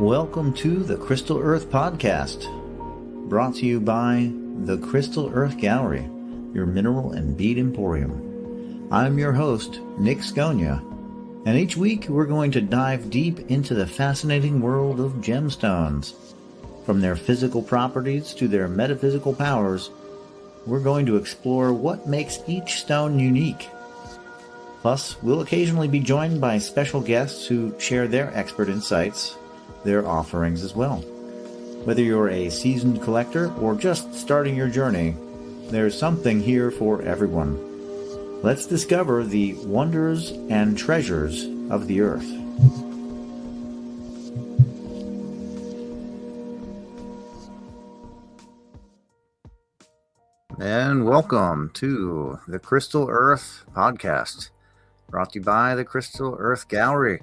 Welcome to the Crystal Earth Podcast, brought to you by the Crystal Earth Gallery, your mineral and bead emporium. I'm your host, Nick Sconia, and each week we're going to dive deep into the fascinating world of gemstones. From their physical properties to their metaphysical powers, we're going to explore what makes each stone unique. Plus, we'll occasionally be joined by special guests who share their expert insights, their offerings as well. Whether you're a seasoned collector or just starting your journey, there's something here for everyone. Let's discover the wonders and treasures of the earth. And welcome to the Crystal Earth Podcast, brought to you by the Crystal Earth Gallery.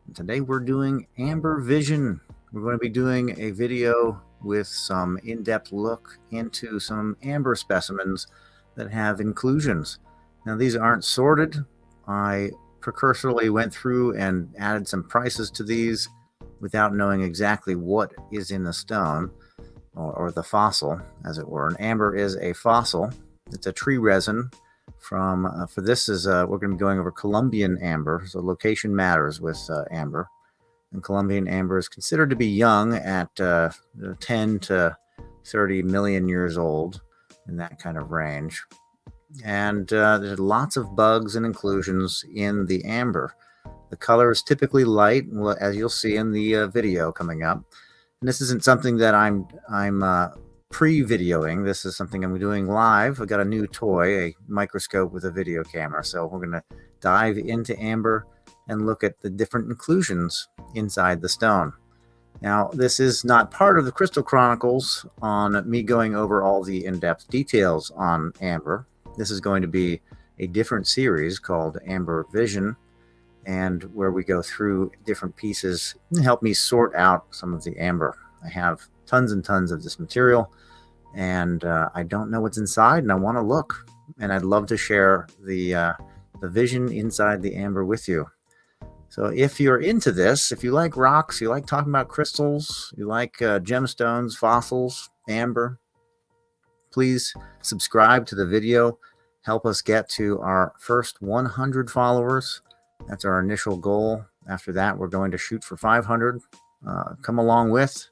And today we're doing Amber Vision. We're going to be doing a video with some in-depth look into some amber specimens that have inclusions. Now, these aren't sorted. I precursorily went through and added some prices to these without knowing exactly what is in the stone, or the fossil, as it were. And amber is a fossil. It's a tree resin from, we're going to be going over Colombian amber. So location matters with amber. And Colombian amber is considered to be young at 10 to 30 million years old, in that kind of range. And there's lots of bugs and inclusions in the amber. The color is typically light, as you'll see in the video coming up. And this isn't something that I'm pre-videoing. This is something I'm doing live. I got a new toy, a microscope with a video camera. So we're going to dive into amber and look at the different inclusions inside the stone. Now, this is not part of the Crystal Chronicles on me going over all the in-depth details on amber. This is going to be a different series called Amber Vision, and where we go through different pieces and help me sort out some of the amber. I have tons and tons of this material, and I don't know what's inside, and I want to look. And I'd love to share the vision inside the amber with you. So if you're into this, if you like rocks, you like talking about crystals, you like gemstones, fossils, amber, please subscribe to the video. Help us get to our first 100 followers. That's our initial goal. After that, we're going to shoot for 500. Come along with.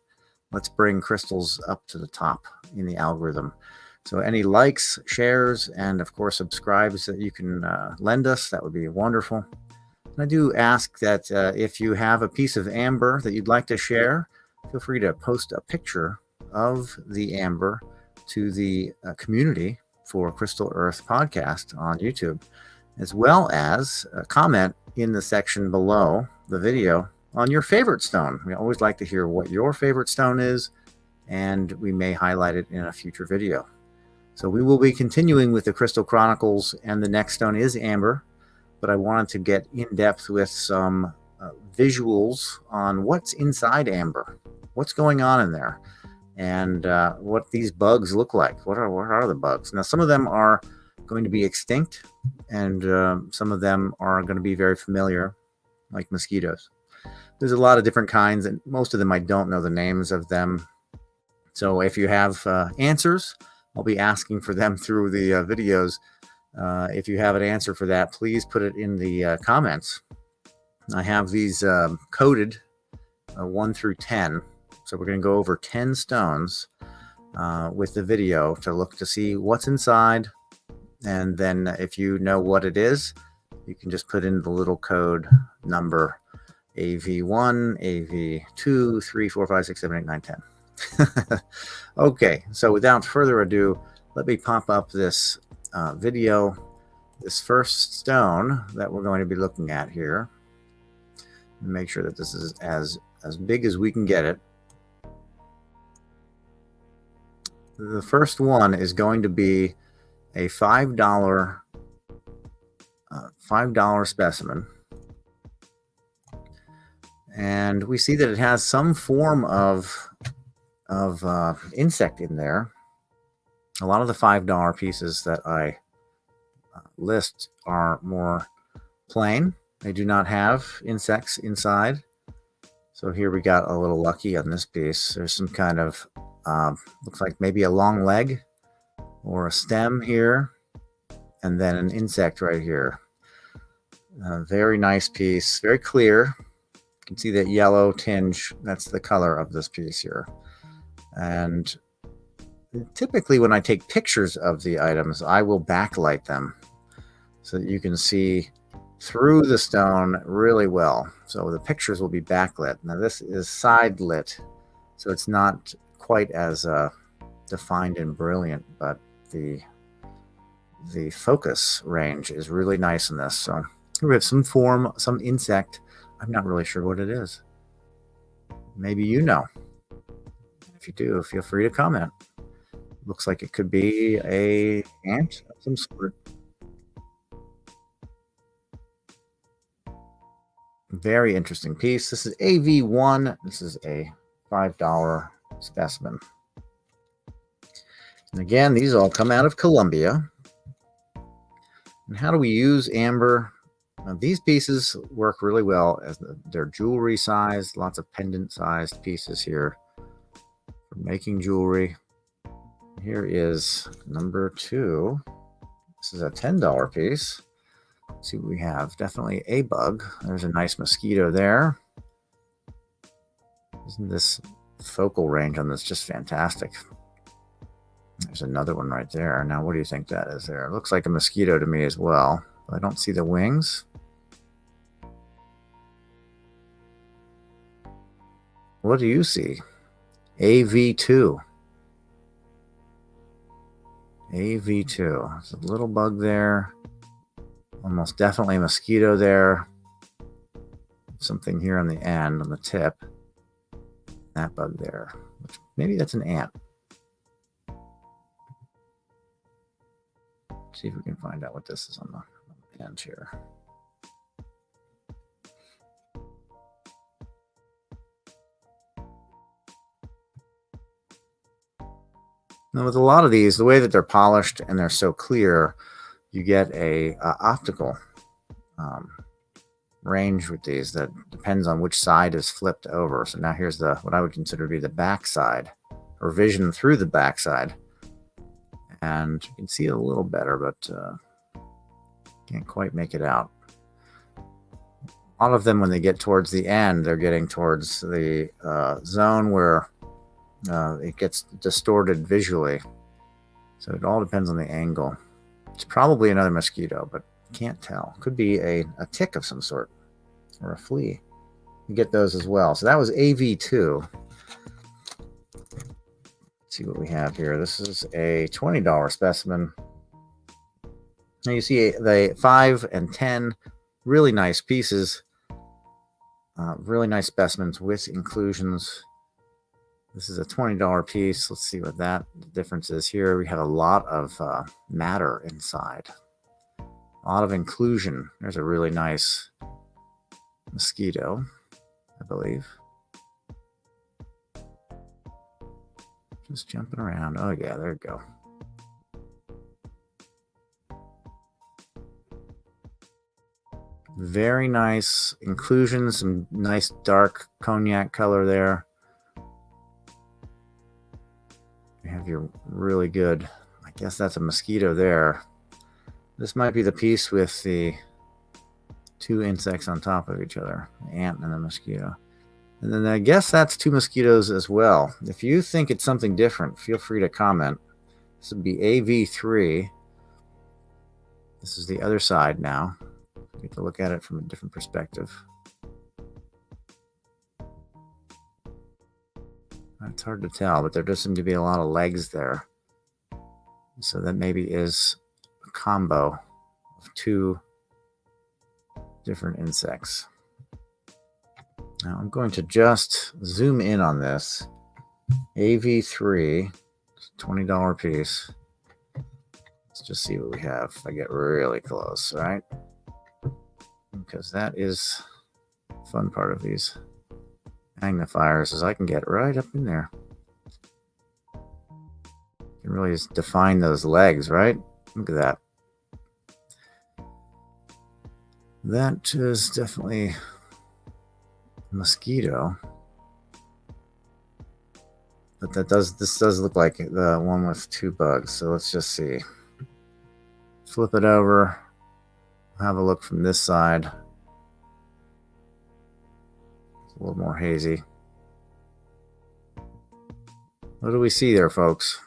Let's bring crystals up to the top in the algorithm. So any likes, shares, and of course subscribes that you can lend us, that would be wonderful. And I do ask that if you have a piece of amber that you'd like to share, feel free to post a picture of the amber to the community for Crystal Earth Podcast on YouTube, as well as comment in the section below the video on your favorite stone. We always like to hear what your favorite stone is, and we may highlight it in a future video. So we will be continuing with the Crystal Chronicles, and the next stone is amber, but I wanted to get in depth with some visuals on what's inside amber, what's going on in there, and what these bugs look like. What are the bugs? Now, some of them are going to be extinct, and some of them are going to be very familiar, like mosquitoes. There's a lot of different kinds, and most of them I don't know the names of them. So if you have answers, I'll be asking for them through the videos. If you have an answer for that, please put it in the comments. I have these coded 1 through 10. So we're going to go over 10 stones with the video to look to see what's inside. And then if you know what it is, you can just put in the little code number AV1, AV2, 3, 4, 5, 6, 7, 8, 9, 10. Okay, so without further ado, let me pop up this video, this first stone that we're going to be looking at here. Make sure that this is as big as we can get it. The first one is going to be a $5 specimen. And we see that it has some form of insect in there. A lot of the $5 pieces that I list are more plain. They do not have insects inside. So here we got a little lucky on this piece. There's some kind of, looks like maybe a long leg or a stem here, and then an insect right here. Very nice piece, very clear. You can see that yellow tinge, that's the color of this piece here. And typically when I take pictures of the items, I will backlight them so that you can see through the stone really well. So the pictures will be backlit. Now this is side lit, so it's not quite as defined and brilliant, but the focus range is really nice in this. So we have some form, some insect. I'm not really sure what it is. Maybe you know. If you do, feel free to comment. Looks like it could be a ant of some sort. Very interesting piece. This is AV1. This is a $5 specimen. And again, these all come out of Colombia. And how do we use amber? Now, these pieces work really well as they're jewelry sized, lots of pendant sized pieces here for making jewelry. Here is number 2. This is a $10 piece. Let's see what we have. Definitely a bug. There's a nice mosquito there. Isn't this focal range on this just fantastic? There's another one right there. Now, what do you think that is there? It looks like a mosquito to me as well. I don't see the wings. What do you see? AV2. AV2. There's a little bug there. Almost definitely a mosquito there. Something here on the end, on the tip. That bug there. Maybe that's an ant. See if we can find out what this is on the end here. Now with a lot of these, the way that they're polished and they're so clear, you get a optical range with these that depends on which side is flipped over. So now here's what I would consider to be the back side, or vision through the back side. And you can see it a little better, but can't quite make it out. A lot of them, when they get towards the end, they're getting towards the zone where it gets distorted visually. So it all depends on the angle. It's probably another mosquito, but can't tell. Could be a tick of some sort or a flea. You get those as well. So that was AV2. See what we have here. This is a $20 specimen. Now you see the 5 and 10, really nice pieces, really nice specimens with inclusions. This is a $20 piece. Let's see what the difference is here. We have a lot of matter inside, a lot of inclusion. There's a really nice mosquito, I believe. Just jumping around. Oh yeah, there you go. Very nice inclusion, some nice dark cognac color there. You have your really good, I guess that's a mosquito there. This might be the piece with the 2 insects on top of each other, the ant and the mosquito. And then I guess that's 2 mosquitoes as well. If you think it's something different, feel free to comment. This would be AV3. This is the other side now. Get to look at it from a different perspective. It's hard to tell, but there does seem to be a lot of legs there. So that maybe is a combo of 2 different insects. Now I'm going to just zoom in on this. AV3, $20 piece. Let's just see what we have if I get really close, right? Because that is the fun part of these magnifiers, is I can get right up in there. You can really just define those legs, right? Look at that. That is definitely mosquito. But this does look like the one with 2 bugs. So let's just see. Flip it over. Have a look from this side. It's a little more hazy. What do we see there, folks?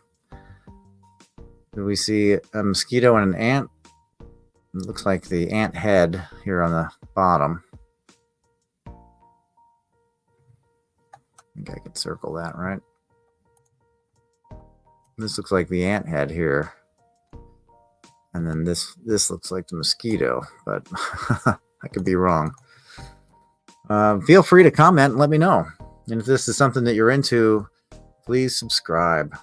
Do we see a mosquito and an ant? It looks like the ant head here on the bottom. I think I could circle that, right? This looks like the ant head here. And then this looks like the mosquito, but I could be wrong. Feel free to comment and let me know. And if this is something that you're into, please subscribe.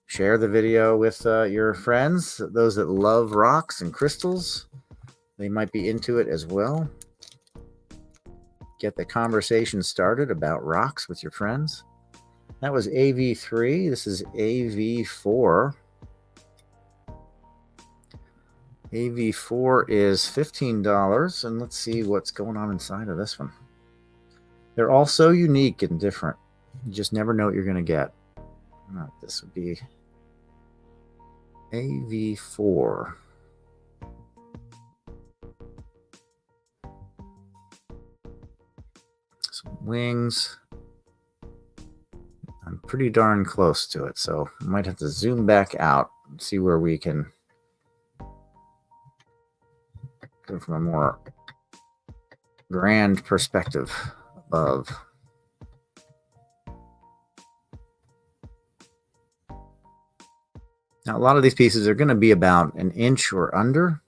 Share the video with your friends, those that love rocks and crystals. They might be into it as well. Get the conversation started about rocks with your friends. That was AV3. This is AV4. AV4 is $15, and let's see what's going on inside of this one. They're all so unique and different. You just never know what you're going to get. This would be AV4. Some wings. I'm pretty darn close to it, so I might have to zoom back out and see where we can go from a more grand perspective above. Now, a lot of these pieces are going to be about an inch or under.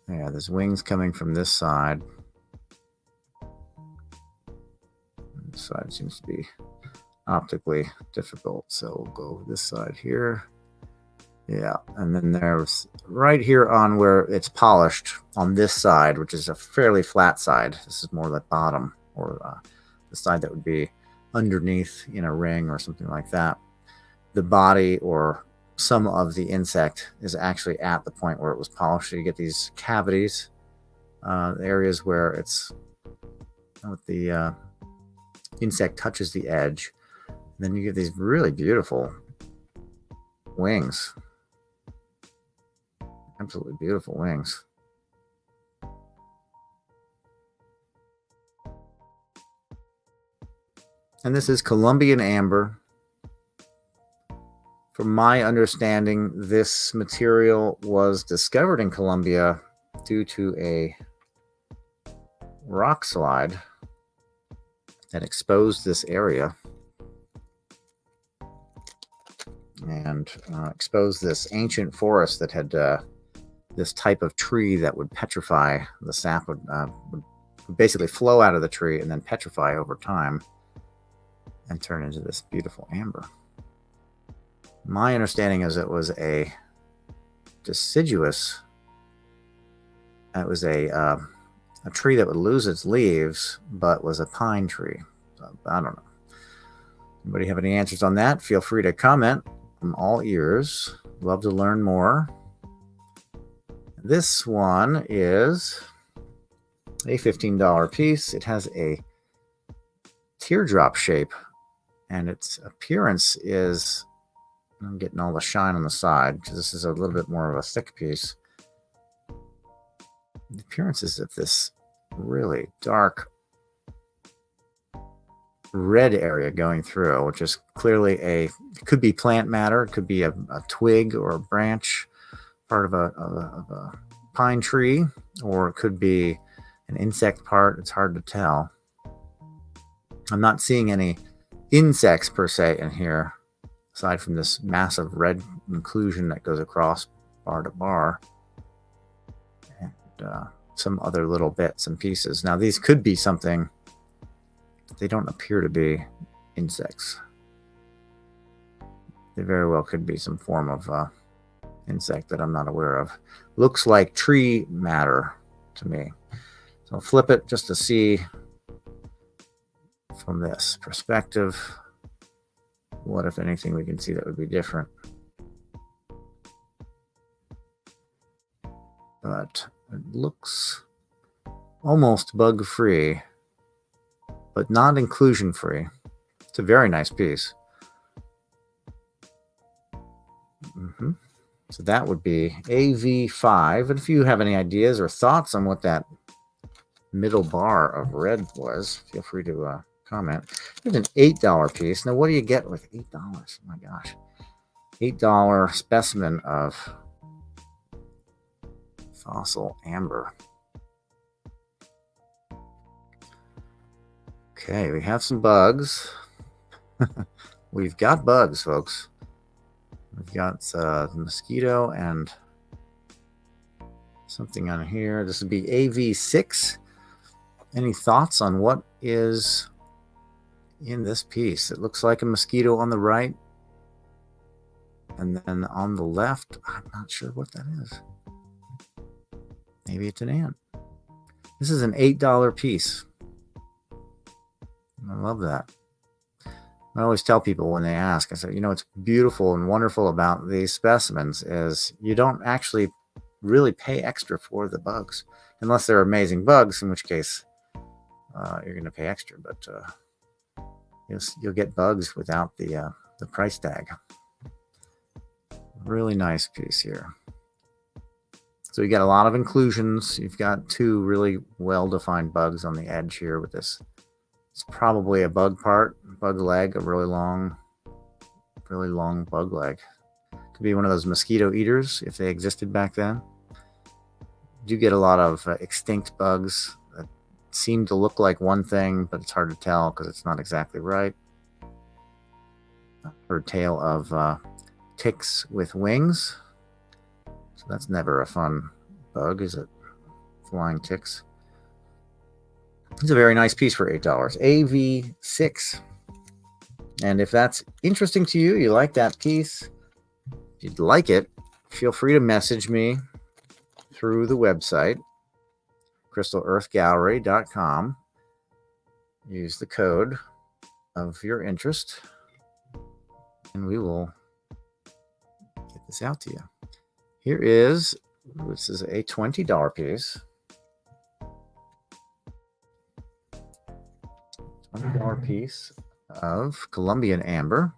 Yeah, there's wings coming from this side. This side seems to be optically difficult, so we'll go this side here. Yeah, and then there's right here on where it's polished on this side, which is a fairly flat side. This is more the bottom, or the side that would be underneath in a ring or something like that. The body or some of the insect is actually at the point where it was polished. So you get these cavities, areas where it's the insect touches the edge. Then you get these really beautiful wings. Absolutely beautiful wings. And this is Colombian amber. From my understanding, this material was discovered in Colombia due to a rock slide that exposed this area and exposed this ancient forest that had this type of tree that would petrify. The sap would basically flow out of the tree and then petrify over time and turn into this beautiful amber. My understanding is it was a deciduous. It was a tree that would lose its leaves, but was a pine tree. So, I don't know. Anybody have any answers on that? Feel free to comment. I'm all ears. Love to learn more. This one is a $15 piece. It has a teardrop shape, and its appearance is, I'm getting all the shine on the side because this is a little bit more of a thick piece. The appearance is of this really dark red area going through, which is clearly it could be plant matter. It could be a twig or a branch, part of a pine tree, or it could be an insect part. It's hard to tell. I'm not seeing any insects per se in here, aside from this massive red inclusion that goes across bar to bar, and some other little bits and pieces. Now, these could be something. They don't appear to be insects. They very well could be some form of insect that I'm not aware of. Looks like tree matter to me. So I'll flip it just to see from this perspective what, if anything, we can see that would be different. but it looks almost bug-free, but not inclusion-free. It's a very nice piece. So that would be AV5. And if you have any ideas or thoughts on what that middle bar of red was, feel free to comment. It's an $8 piece. Now, what do you get with $8? Oh my gosh. $8 specimen of fossil amber. Okay, we have some bugs. We've got bugs, folks. We've got the mosquito and something on here. This would be AV6. Any thoughts on what is in this piece? It looks like a mosquito on the right. And then on the left, I'm not sure what that is. Maybe it's an ant. This is an $8 piece. I love that. I always tell people when they ask, I say, what's beautiful and wonderful about these specimens is you don't actually really pay extra for the bugs, unless they're amazing bugs, in which case you're going to pay extra. But you'll get bugs without the price tag. Really nice piece here. So you got a lot of inclusions. You've got two really well-defined bugs on the edge here with this. It's probably a bug part, bug leg, a really long bug leg. Could be one of those mosquito eaters if they existed back then. You do get a lot of extinct bugs that seem to look like one thing, but it's hard to tell because it's not exactly right. I've heard tale of ticks with wings. So that's never a fun bug, is it? Flying ticks. It's a very nice piece for $8. AV6. And if that's interesting to you, you like that piece, if you'd like it, feel free to message me through the website, crystalearthgallery.com. Use the code of your interest, and we will get this out to you. This is a $20 piece. $20 piece of Colombian amber.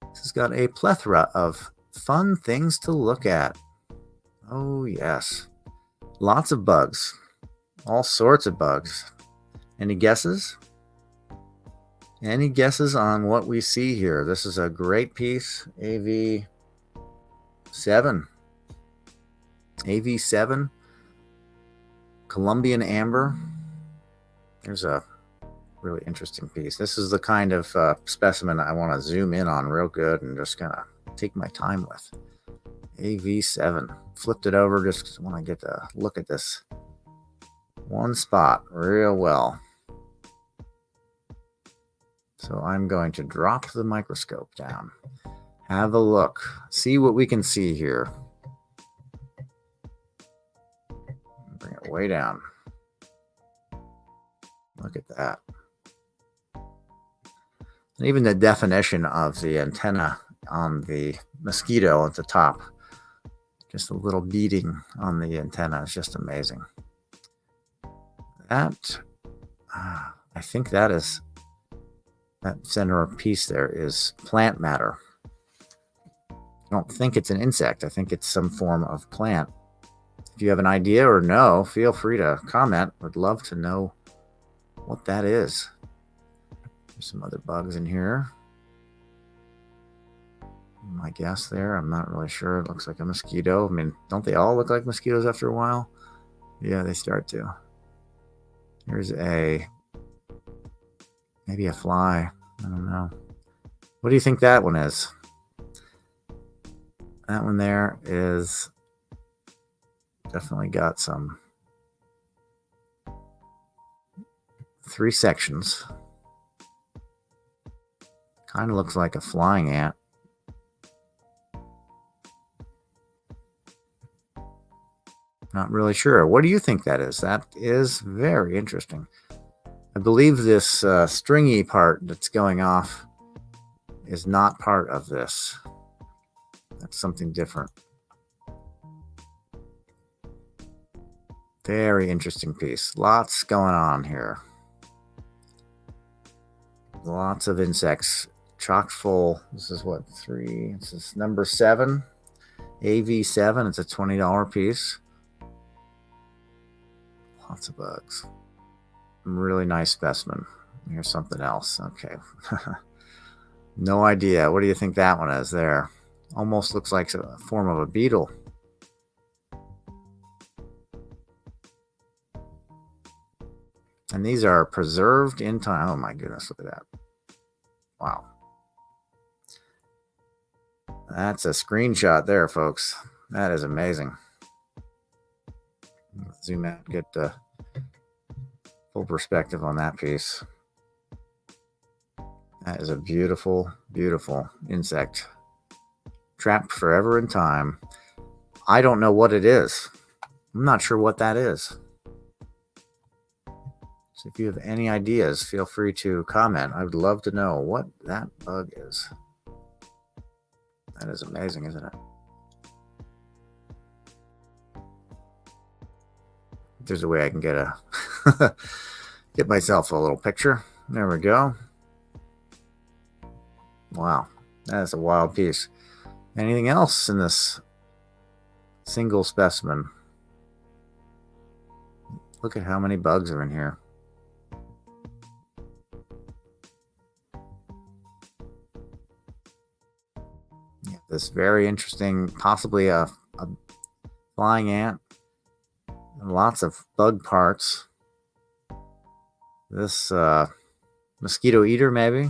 This has got a plethora of fun things to look at. Oh yes, lots of bugs, all sorts of bugs. Any guesses? Any guesses on what we see here? This is a great piece, AV7. AV7, Colombian amber. There's a really interesting piece. This is the kind of specimen I want to zoom in on real good and just kind of take my time with. AV7. Flipped it over just when I get to look at this one spot real well. So I'm going to drop the microscope down. Have a look. See what we can see here. Bring it way down. Look at that. And even the definition of the antenna on the mosquito at the top, just a little beading on the antenna is just amazing. That, I think that center piece there is plant matter. I don't think it's an insect. I think it's some form of plant. If you have an idea or know, feel free to comment. Would love to know what that is. There's some other bugs in here. My guess there, I'm not really sure. It looks like a mosquito. I mean, don't they all look like mosquitoes after a while? Yeah, they start to. Here's maybe a fly. I don't know. What do you think that one is? That one there is definitely got some 3 sections. Kind of looks like a flying ant. Not really sure. What do you think that is? That is very interesting. I believe this stringy part that's going off is not part of this. That's something different. Very interesting piece. Lots going on here. Lots of insects. Chock full. This is what, 3? This is number 7. AV7. It's a $20 piece. Lots of bugs. Really nice specimen. Here's something else. Okay. No idea. What do you think that one is there? Almost looks like a form of a beetle. And these are preserved in time. Oh my goodness, look at that. Wow. That's a screenshot there, folks. That is amazing. Zoom out, get the full perspective on that piece. That is a beautiful, beautiful insect. Trapped forever in time. I don't know what it is. I'm not sure what that is. So if you have any ideas, feel free to comment. I would love to know what that bug is. That is amazing, isn't it? There's a way I can get a get myself a little picture. There we go. Wow, that's a wild piece. Anything else in this single specimen? Look at how many bugs are in here. Yeah, this very interesting, possibly a flying ant. And lots of bug parts. This mosquito eater, maybe.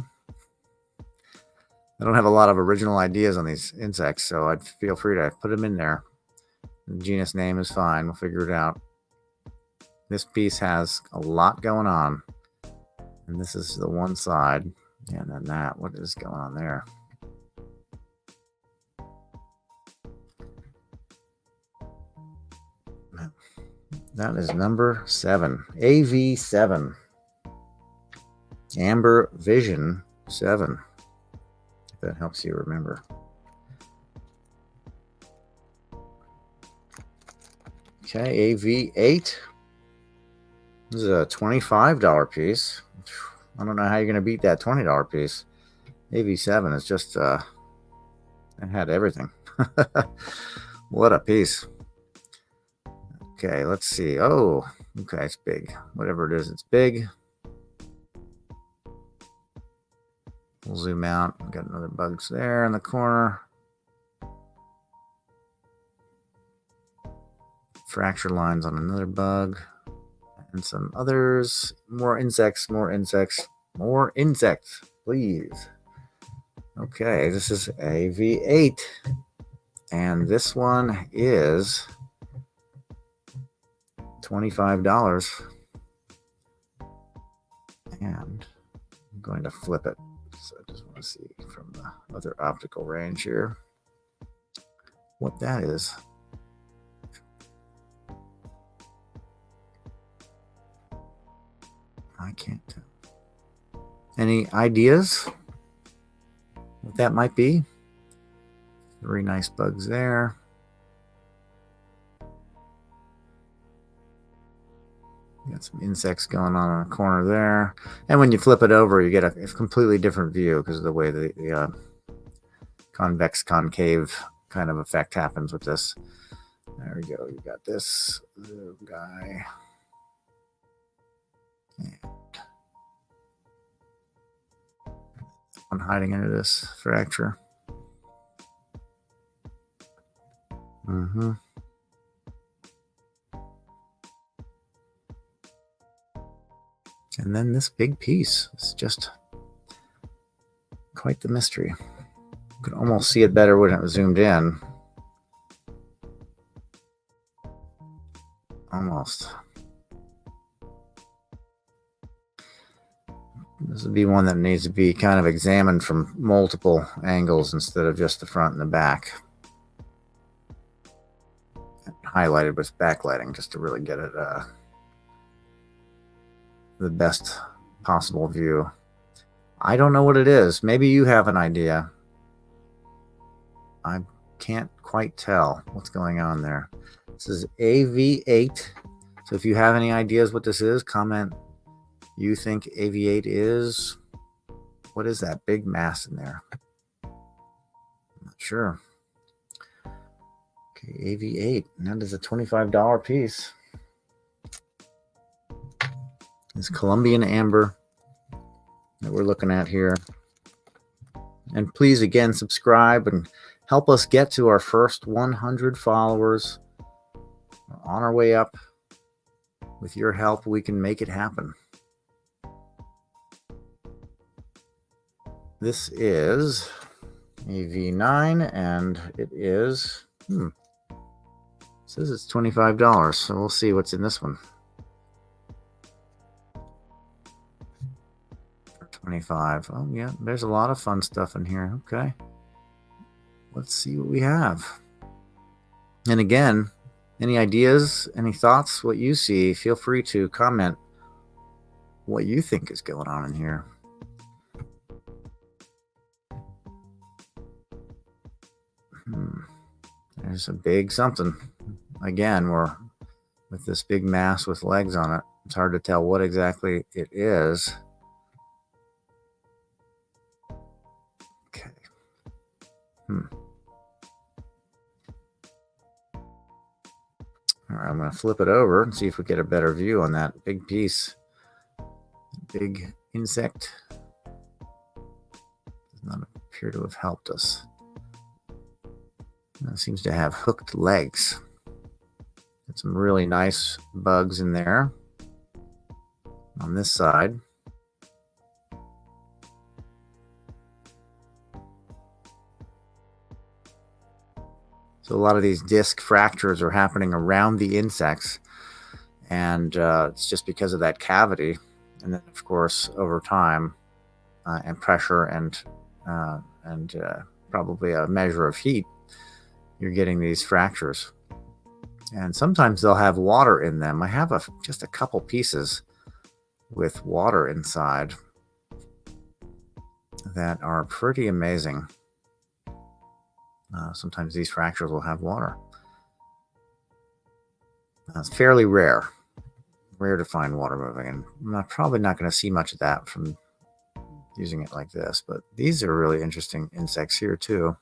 I don't have a lot of original ideas on these insects, so I'd feel free to put them in there. The genus name is fine. We'll figure it out. This piece has a lot going on. And this is the one side. And then that. What is going on there? That is number 7. AV7. Amber Vision 7. If that helps you remember. Okay, AV8. This is a $25 piece. I don't know how you're going to beat that $20 piece. AV7 is just, it had everything. What a piece. Okay, let's see. Oh, okay, it's big. Whatever it is, it's big. We'll zoom out. We've got another bugs there in the corner. Fracture lines on another bug. And some others. More insects, more insects, more insects, please. Okay, this is AV8. And this one is $25. And I'm going to flip it. So I just want to see from the other optical range here what that is. I can't tell. Any ideas what that might be? Very nice bugs there. Got some insects going on in the corner there. And when you flip it over, you get a completely different view because of the way the convex concave kind of effect happens with this. There we go. You got this little guy. And one hiding under this fracture. And then this big piece is just quite the mystery. You could almost see it better when it was zoomed in. Almost. This would be one that needs to be kind of examined from multiple angles instead of just the front and the back. And highlighted with backlighting just to really get it the best possible view. I don't know what it is. Maybe you have an idea. I can't quite tell what's going on there. This is AV8. So if you have any ideas what this is, comment. You think AV8 is? What is that big mass in there? I'm not sure. Okay, AV8. And that is a $25 piece. It's Colombian amber that we're looking at here. And please, again, subscribe and help us get to our first 100 followers. We're on our way up. With your help, we can make it happen. This is AV9, and it is, it says it's $25, so we'll see what's in this one. For $25. Oh, yeah, there's a lot of fun stuff in here. Okay. Let's see what we have. And again, any ideas, any thoughts, what you see, feel free to comment what you think is going on in here. There's a big something. Again, we're with this big mass with legs on it. It's hard to tell what exactly it is. Okay. All right, I'm going to flip it over and see if we get a better view on that big piece. Big insect. Does not appear to have helped us. It seems to have hooked legs. Got some really nice bugs in there on this side. So a lot of these disc fractures are happening around the insects, and it's just because of that cavity. And then, of course, over time and pressure and probably a measure of heat, you're getting these fractures. And sometimes they'll have water in them. I have just a couple pieces with water inside that are pretty amazing. Sometimes these fractures will have water. It's fairly rare to find water moving, and I'm probably not going to see much of that from using it like this, but these are really interesting insects here too.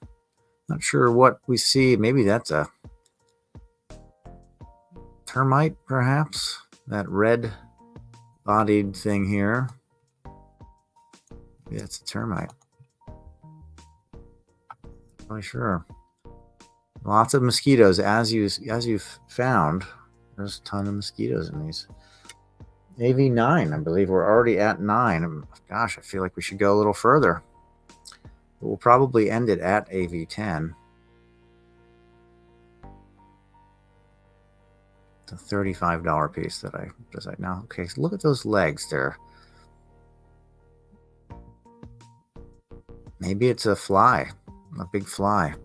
Not sure what we see. Maybe that's a termite, perhaps. That red-bodied thing here. Yeah, it's a termite. Not really sure. Lots of mosquitoes, as you've found. There's a ton of mosquitoes in these. AV9, I believe we're already at 9. Gosh, I feel like we should go a little further. But we'll probably end it at AV10. It's a $35 piece that I decide now. Okay, so look at those legs there. Maybe it's a fly, a big fly.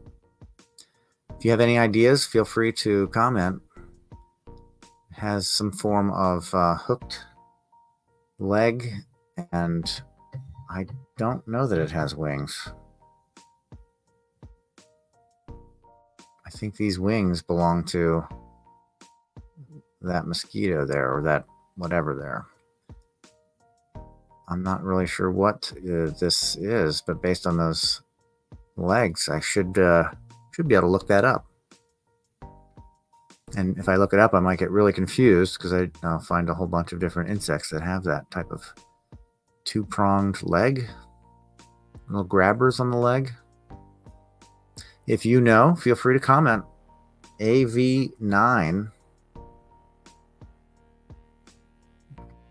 If you have any ideas, feel free to comment. It has some form of hooked leg, and I don't know that it has wings. I think these wings belong to that mosquito there, or that whatever there. I'm not really sure what this is, but based on those legs, I should be able to look that up. And if I look it up, I might get really confused because I'll find a whole bunch of different insects that have that type of two-pronged leg, little grabbers on the leg. If you know, feel free to comment. AV9.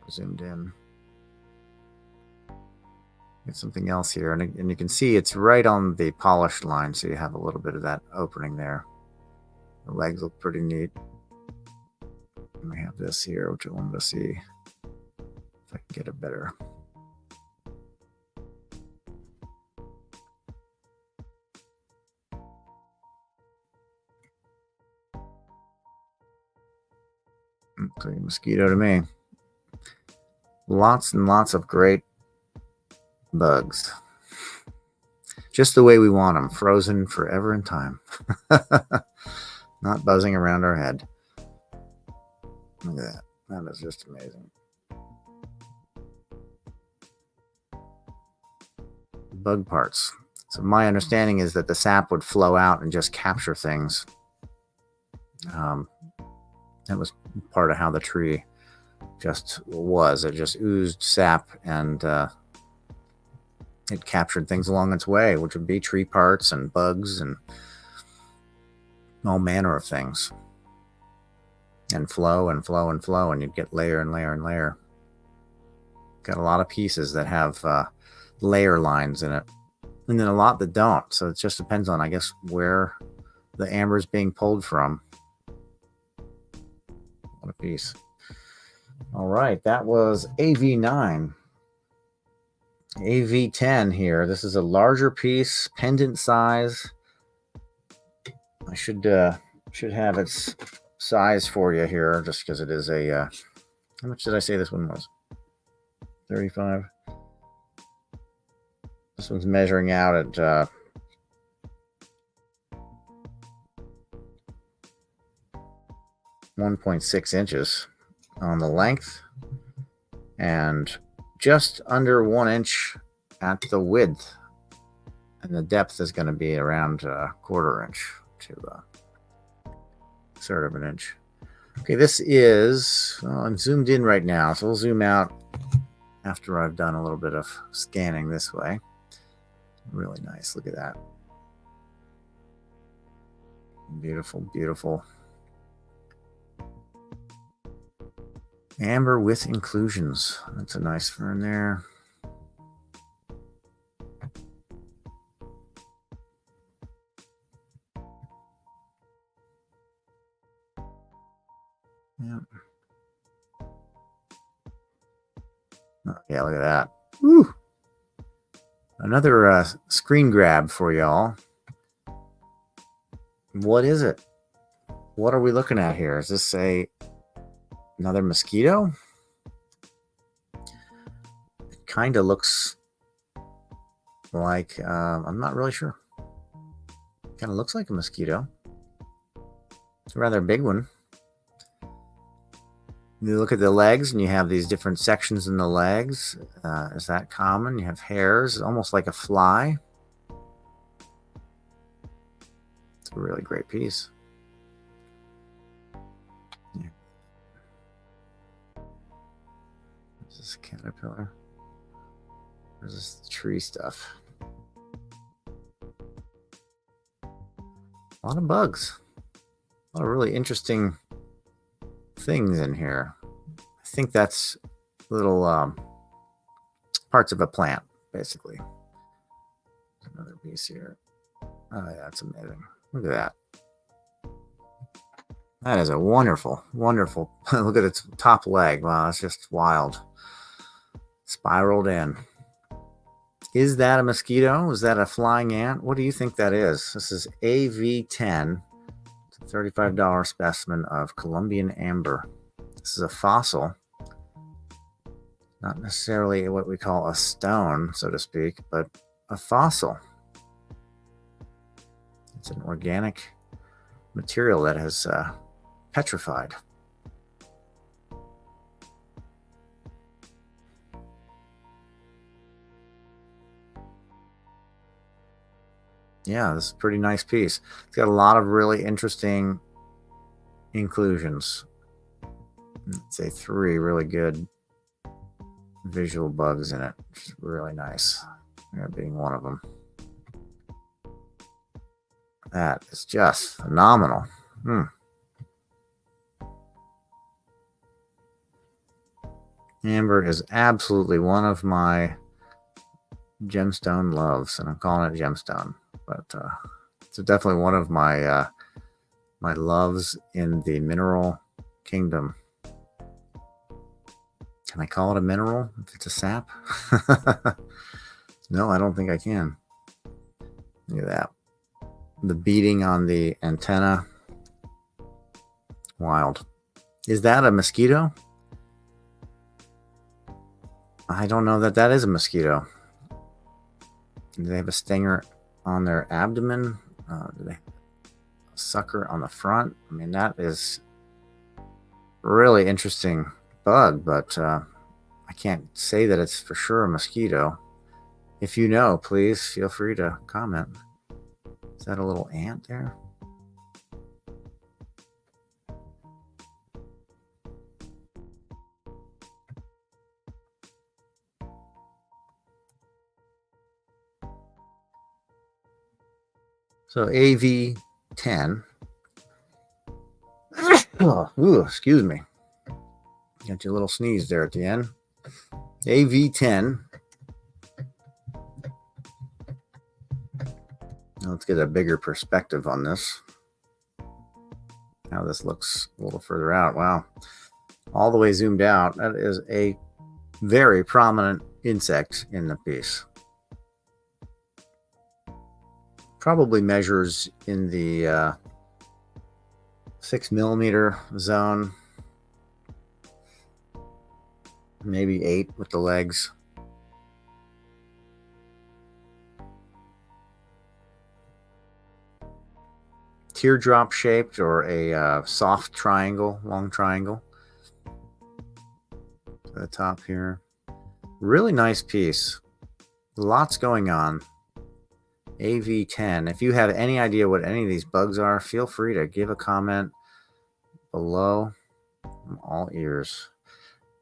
Zoomed in. Get something else here, and you can see it's right on the polished line, so you have a little bit of that opening there. The legs look pretty neat. And we have this here, which I wanted to see if I can get it better. Looks like a mosquito to me. Lots and lots of great bugs. Just the way we want them, frozen forever in time. Not buzzing around our head. Look at that. That is just amazing. Bug parts. So my understanding is that the sap would flow out and just capture things. That was part of how the tree just was. It just oozed sap, and it captured things along its way, which would be tree parts and bugs and all manner of things. And flow and flow and flow, and you'd get layer and layer and layer. Got a lot of pieces that have layer lines in it, and then a lot that don't. So it just depends on, I guess, where the amber is being pulled from. What a piece. All right, that was AV9. AV10 here. This is a larger piece, pendant size. I should have its size for you here, just because it is a how much did I say this one was? 35. This one's measuring out at 1.6 inches on the length, and just under 1 inch at the width, and the depth is going to be around a quarter inch to third of an inch. Okay, this is, well, I'm zoomed in right now, so we'll zoom out after I've done a little bit of scanning this way. Really nice. Look at that. Beautiful, beautiful. Amber with inclusions. That's a nice fern there. Yep. Oh, yeah, look at that. Woo! Another screen grab for y'all. What is it? What are we looking at here? Is this another mosquito? It kind of looks like, I'm not really sure. Kind of looks like a mosquito. It's a rather big one. You look at the legs, and you have these different sections in the legs. Is that common? You have hairs, almost like a fly. It's a really great piece. Yeah. Is this caterpillar? Or is this tree stuff? A lot of bugs. A lot of really interesting things in here. I think that's little parts of a plant, basically. Another piece here. Oh yeah, that's amazing. Look at that. That is a wonderful, wonderful. Look at its top leg. Wow, that's just wild. Spiraled in. Is that a mosquito? Is that a flying ant? What do you think that is? This is AV10. It's a $35 specimen of Colombian amber. This is a fossil. Not necessarily what we call a stone, so to speak, but a fossil. It's an organic material that has petrified. Yeah, this is a pretty nice piece. It's got a lot of really interesting inclusions. Let's say 3 really good visual bugs in it, which is really nice. That being one of them. That is just phenomenal. Amber is absolutely one of my gemstone loves, and I'm calling it gemstone, but it's definitely one of my my loves in the mineral kingdom. Can I call it a mineral if it's a sap? No, I don't think I can. Look at that. The beading on the antenna. Wild. Is that a mosquito? I don't know that that is a mosquito. Do they have a stinger on their abdomen? Do they have a sucker on the front? I mean, that is really interesting bug, but I can't say that it's for sure a mosquito. If you know, please feel free to comment. Is that a little ant there? So AV10. Oh, ooh, excuse me. Got your little sneeze there at the end. AV10. Let's get a bigger perspective on this. Now this looks a little further out. Wow. All the way zoomed out. That is a very prominent insect in the piece. Probably measures in the 6 millimeter zone, maybe 8 with the legs. Teardrop shaped, or a soft triangle, long triangle to the top here. Really nice piece. Lots going on. AV10. If you have any idea what any of these bugs are, feel free to give a comment below. I'm all ears.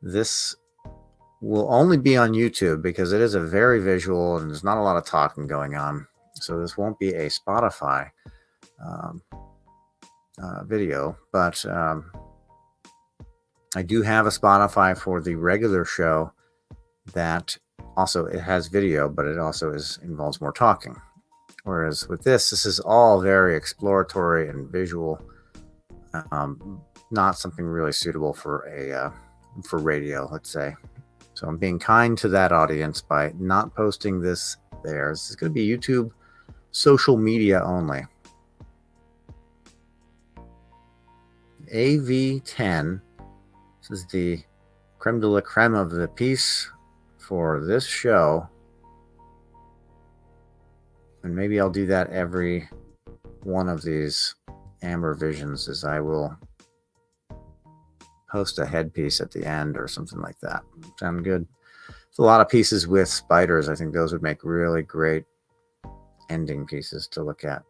This will only be on YouTube because it is a very visual and there's not a lot of talking going on. So this won't be a Spotify video, but I do have a Spotify for the regular show that also it has video, but it also involves more talking. Whereas with this is all very exploratory and visual, not something really suitable for for radio, let's say. So I'm being kind to that audience by not posting this there. This is going to be YouTube social media only. AV10. This is the creme de la creme of the piece for this show. And maybe I'll do that every one of these Amber Visions, as I will post a headpiece at the end or something like that. Sound good? It's a lot of pieces with spiders. I think those would make really great ending pieces to look at.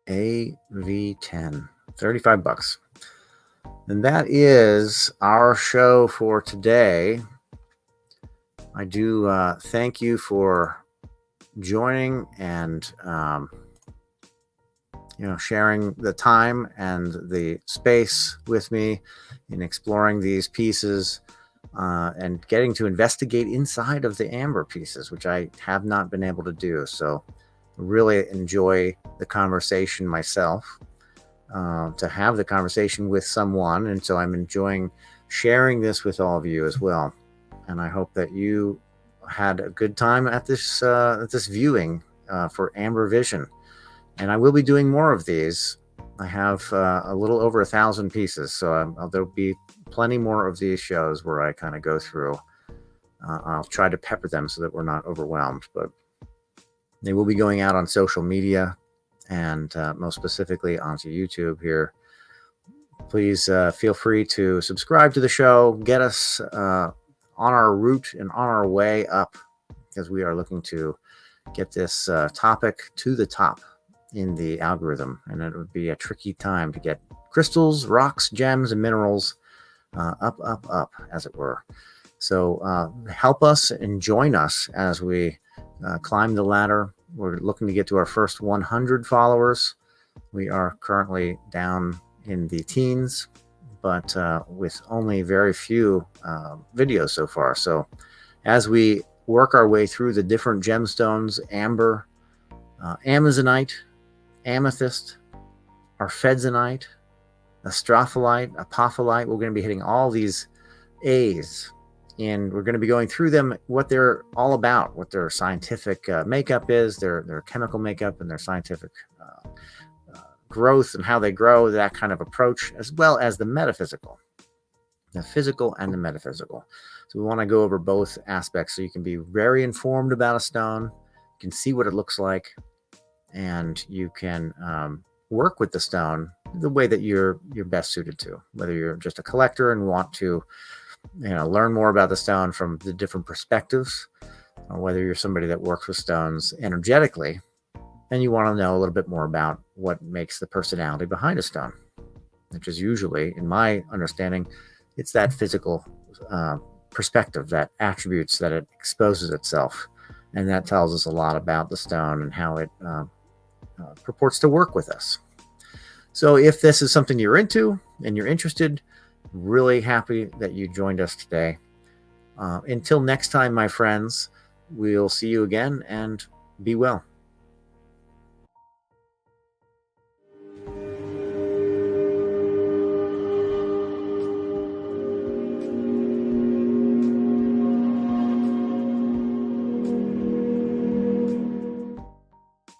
AV10, 35 bucks. And that is our show for today. I do thank you for joining and sharing the time and the space with me in exploring these pieces and getting to investigate inside of the amber pieces, which I have not been able to do. So really enjoy the conversation myself, to have the conversation with someone. And so I'm enjoying sharing this with all of you as well. And I hope that you had a good time at this viewing for Amber Vision. And I will be doing more of these. I have a little over 1,000 pieces, so there'll be plenty more of these shows where I kind of go through. I'll try to pepper them so that we're not overwhelmed, but they will be going out on social media and most specifically onto YouTube here. Please feel free to subscribe to the show, get us on our route and on our way up, because we are looking to get this topic to the top in the algorithm, and it would be a tricky time to get crystals, rocks, gems, and minerals up, as it were. So help us and join us as we climb the ladder. We're looking to get to our first 100 followers. We are currently down in the teens, but with only very few videos so far. So as we work our way through the different gemstones, amber, amazonite, amethyst, arfedzenite, astrophyllite, apophyllite, we're going to be hitting all these A's, and we're going to be going through them, what they're all about, what their scientific makeup is, their chemical makeup, and their scientific growth and how they grow, that kind of approach, as well as the metaphysical, the physical and the metaphysical. So we want to go over both aspects so you can be very informed about a stone, you can see what it looks like, and you can work with the stone the way that you're best suited to. Whether you're just a collector and want to learn more about the stone from the different perspectives, or whether you're somebody that works with stones energetically and you want to know a little bit more about what makes the personality behind a stone, which is usually, in my understanding, it's that physical perspective, that attributes that it exposes itself, and that tells us a lot about the stone and how it purports to work with us. So if this is something you're into and you're interested, really happy that you joined us today. Until next time, my friends, we'll see you again, and be well.